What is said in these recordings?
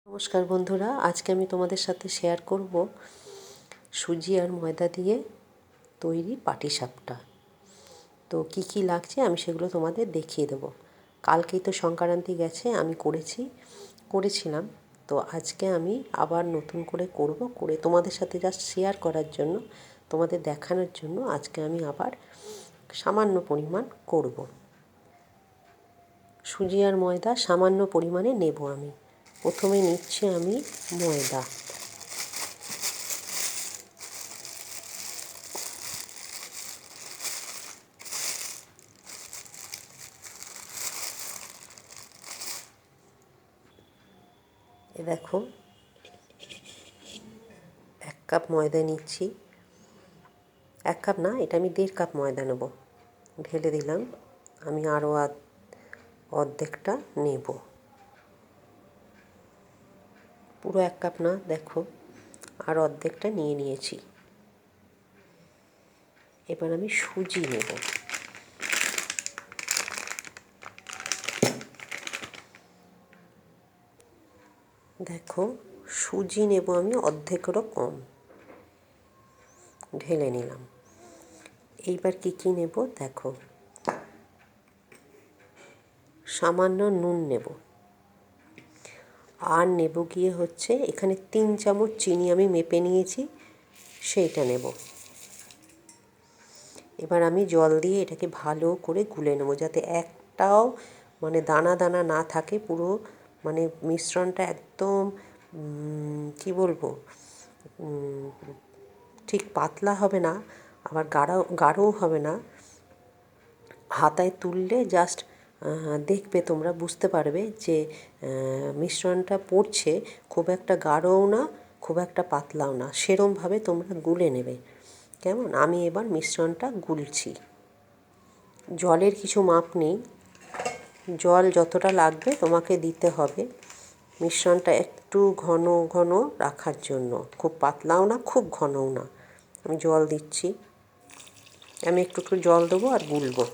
নমস্কার বন্ধুরা, আজকে আমি তোমাদের সাথে শেয়ার করব সুজি আর ময়দা দিয়ে তৈরি পাটিসাপটা। তো কি কি লাগছে আমি সেগুলো তোমাদের দেখিয়ে দেবো। কালকেই তো সংক্রান্তি গেছে, আমি করেছিলাম। তো আজকে আমি আবার নতুন করে করে তোমাদের সাথে জাস্ট শেয়ার করার জন্য, তোমাদের দেখানোর জন্য আজকে আমি আবার সামান্য পরিমাণ করব। সুজি আর ময়দা সামান্য পরিমাণে নেব আমি। প্রথমে নিচ্ছি আমি ময়দা। দেখো 1 কাপ ময়দা নিচ্ছি। 1 কাপ না, এটা আমি 1.5 কাপ ময়দা নেব। ঢেলে দিলাম। আমি আরও অর্ধেকটা নেব। পুরো 1 কাপ না, দেখো আর অর্ধেকটা নিয়েছি। এবার আমি সুজি নেব। দেখো সুজি নেব আমি অর্ধেকেরও কম। ঢেলে নিলাম। এইবার কি নেব দেখো, সামান্য নুন নেব। আর নেব গিয়ে হচ্ছে এখানে 3 চামচ চিনি আমি মেপে নিয়েছি, সেইটা নেব। এবার আমি জল দিয়ে এটাকে ভালো করে গুলে নেব, যাতে একটাও দানা দানা না থাকে। পুরো মিশ্রণটা একদম কি বলবো, ঠিক পাতলা হবে না, আবার গাঢ়ও হবে না। হাতায় তুললে জাস্ট দেখবে, তোমরা বুঝতে পারবে যে মিশ্রণটা পড়ছে। খুব একটা গাঢ়ও না, খুব একটা পাতলাও না, সেরমভাবে তোমরা গুলে নেবে। কেমন? আমি এবার মিশ্রণটা গুলছি। জলের কিছু মাপ নেই, জল যতটা লাগবে তোমাকে দিতে হবে মিশ্রণটা একটু ঘন ঘন রাখার জন্য। খুব পাতলাও না, খুব ঘনও না। আমি জল দিচ্ছি। আমি একটু জল দেবো আর গুলবো।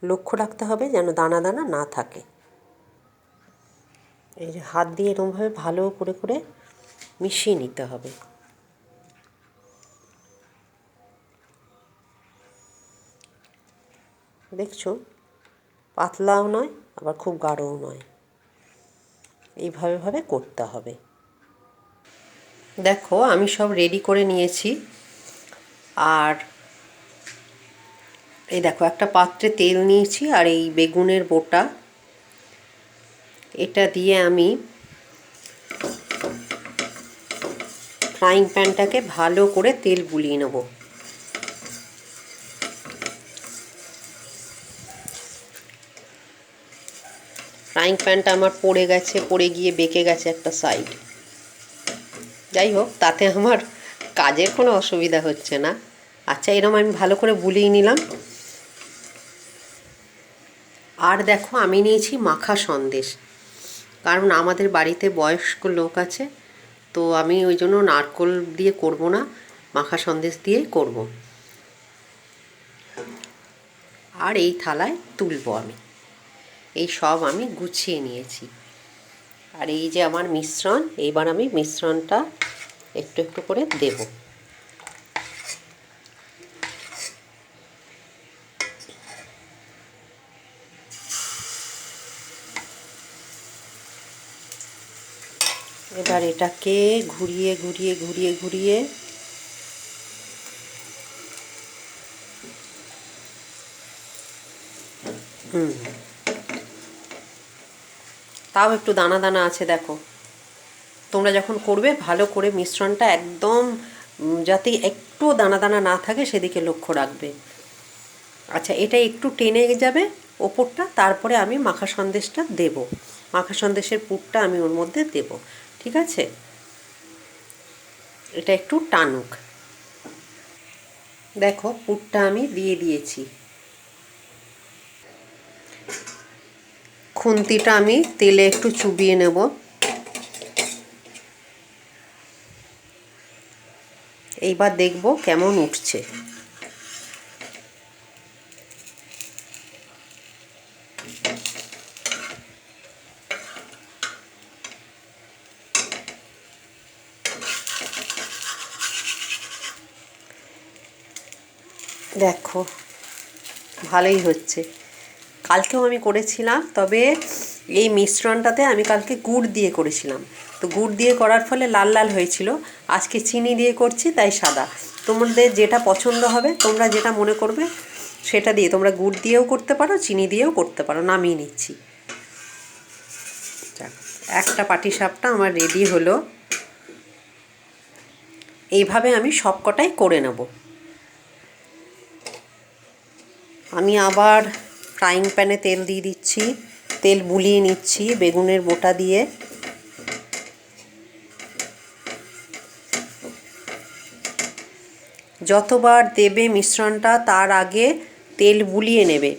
লক্ষ্য রাখতে হবে যেন দানা দানা না থাকে। এই যে হাত দিয়ে এরকমভাবে ভালো করে মিশিয়ে নিতে হবে। দেখছো, পাতলাও নয় আবার খুব গাঢ়ও নয়, এইভাবে করতে হবে। দেখো আমি সব রেডি করে নিয়েছি। আর এই দেখো একটা পাত্রে তেল নিয়েছি, আর এই বেগুনের বোটা, এটা দিয়ে আমি ফ্রাইং প্যানটাকে ভালো করে তেল বুলিয়ে নেব। ফ্রাইং প্যানটা আমার পড়ে গিয়ে বেঁকে গেছে একটা সাইড। যাই হোক, তাতে আমার কাজের কোনো অসুবিধা হচ্ছে না। আচ্ছা, এরকম আমি ভালো করে বুলিয়ে নিলাম। আর দেখো আমি নিয়েছি মাখা সন্দেশ, কারণ আমাদের বাড়িতে বয়স্ক লোক আছে, তো আমি ওই জন্য নারকোল দিয়ে করব না, মাখা সন্দেশ দিয়েই করব। আর এই থালায় তুলবো আমি। এই সব আমি গুছিয়ে নিয়েছি। আর এই যে আমার মিশ্রণ, এইবার আমি মিশ্রণটা একটু করে দেব। এবার এটাকে ঘুরিয়ে তাও একটু দানা দানা আছে। দেখো, তোমরা যখন করবে ভালো করে মিশ্রণটা একদম যাতে একটু দানা দানা না থাকে সেদিকে লক্ষ্য রাখবে। আচ্ছা, এটা একটু টেনে যাবে ওপরটা, তারপরে আমি মাখা সন্দেশটা দেব। মাখা সন্দেশের পুরটা আমি ওর মধ্যে দেব। ঠিক আছে, এটা একটু টানুক। দেখো পুরটা আমি দিয়ে দিয়েছি। খুন্তিটা আমি তেলে একটু চুবিয়ে নেব। এইবার দেখব কেমন উঠছে। দেখো ভালোই হচ্ছে। কালকেও আমি করেছিলাম, তবে এই মিশ্রণটাতে আমি কালকে গুড় দিয়ে করেছিলাম, তো গুড় দিয়ে করার ফলে লাল লাল হয়েছিল। আজকে চিনি দিয়ে করছি তাই সাদা। তোমাদের যেটা পছন্দ হবে, তোমরা যেটা মনে করবে সেটা দিয়ে, তোমরা গুড় দিয়েও করতে পারো, চিনি দিয়েও করতে পারো। নামিয়ে নিচ্ছি। একটা পাটিসাপটা আমার রেডি হলো। এইভাবে আমি সবকটাই করে নেব। আমি আবার ফ্রাইং প্যানে তেল দিয়ে দিচ্ছি, তেল বুলিয়ে নিচ্ছি বেগুনের বোটা দিয়ে। যতবার দেবে মিশ্রণটা তার আগে তেল বুলিয়ে নেবে।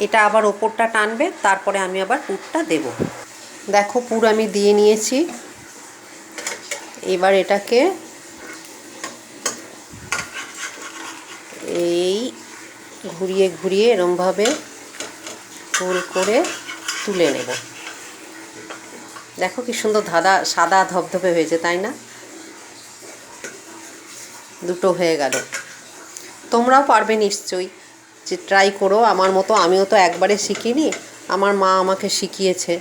এটা আবার ওপরটা টানবে, তারপরে আমি আবার পুরটা দেব। দেখো পুর আমি দিয়ে নিয়েছি। এবার এটাকে এই ঘুরিয়ে ঘুরিয়ে এরমভাবে গোল করে তুলে নেব। দেখো কি সুন্দর সাদা ধবধবে হয়েছে, তাই না? দুটো হয়ে গেল। তোমরাও পারবে নিশ্চয়ই, যে ট্রাই করো আমার মতো। আমিও তো একবারে শিখিনি, আমার মা আমাকে শিখিয়েছে।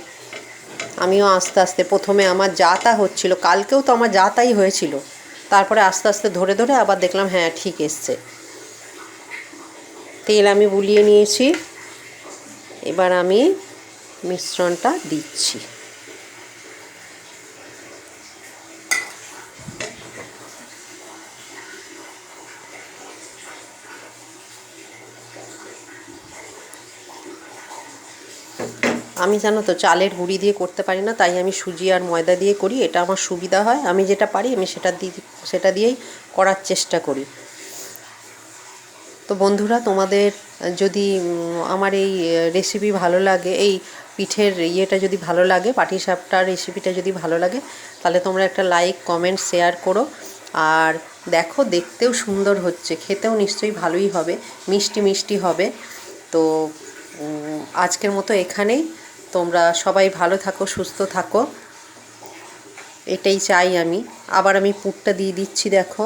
আমিও আস্তে আস্তে, প্রথমে আমার যা তা হচ্ছিলো, কালকেও তো আমার যা তাই হয়েছিল, তারপরে আস্তে আস্তে ধরে ধরে আবার দেখলাম হ্যাঁ ঠিক এসছে। তেল আমি বুলিয়ে নিয়েছি, এবার আমি মিশ্রণটা দিচ্ছি। আমি জানো তো চালের গুঁড়ি দিয়ে করতে পারি না, তাই আমি সুজি আর ময়দা দিয়ে করি। এটা আমার সুবিধা হয়, আমি যেটা পারি আমি সেটা দিয়েই করার চেষ্টা করি। তো বন্ধুরা, তোমাদের যদি আমার এই রেসিপি ভালো লাগে, এই পিঠের ইয়েটা যদি ভালো লাগে, পাটিসাপটার রেসিপিটা যদি ভালো লাগে, তাহলে তোমরা একটা লাইক, কমেন্ট, শেয়ার করো। আর দেখো, দেখতেও সুন্দর হচ্ছে, খেতেও নিশ্চয়ই ভালোই হবে, মিষ্টি মিষ্টি হবে। তো আজকের মতো এখানেই। তোমরা সবাই ভালো থাকো, সুস্থ থাকো, এটাই চাই আমি। আবার আমি পুরটা দিয়ে দিচ্ছি। দেখো,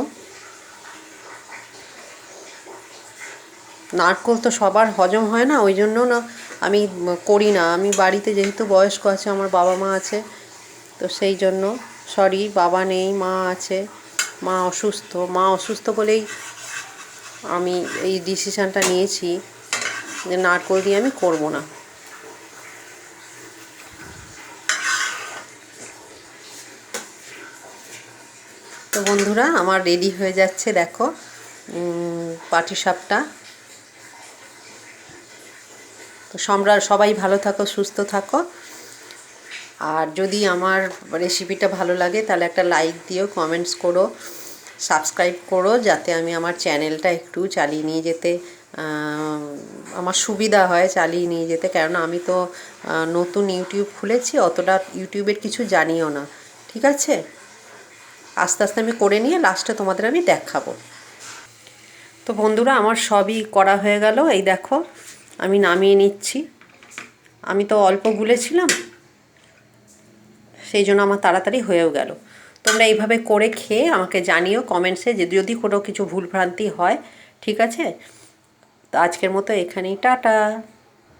নারকেল তো সবার হজম হয় না, ওই জন্য না আমি করি না। আমি বাড়িতে যেহেতু বয়স্ক আছে, আমার বাবা মা আছে, তো সেই জন্য, সরি বাবা নেই, মা আছে, মা অসুস্থ বলেই আমি এই ডিসিশানটা নিয়েছি যে নারকেল দিয়ে আমি করব না। তো বন্ধুরা, আমার রেডি হয়ে যাচ্ছে। দেখো পাটিসাপটা। তো সবাই ভালো থাকো, সুস্থ থাকো। আর যদি আমার রেসিপিটা ভালো লাগে তাহলে একটা লাইক দিও, কমেন্টস করো, সাবস্ক্রাইব করো, যাতে আমি আমার চ্যানেলটা একটু চালিয়ে নিয়ে যেতে আমার সুবিধা হয়, চালিয়ে নিয়ে যেতে। কেননা আমি তো নতুন ইউটিউব খুলেছি, অতটা ইউটিউবের কিছু জানিও না। ঠিক আছে, আস্তে আস্তে আমি করে নিয়ে লাস্টে তোমাদের আমি দেখাবো। তো বন্ধুরা, আমার সবই করা হয়ে গেল। এই দেখো, আমি নামিয়ে নিচ্ছি। আমি তো অল্প গুলেছিলাম, সেই জন্য আমার তাড়াতাড়ি হয়েও গেল। তোমরা এইভাবে করে খেয়ে আমাকে জানিও কমেন্টসে, যে যদি কোনো কিছু ভুলভ্রান্তি হয়। ঠিক আছে, তো আজকের মতো এখানেই, টাটা।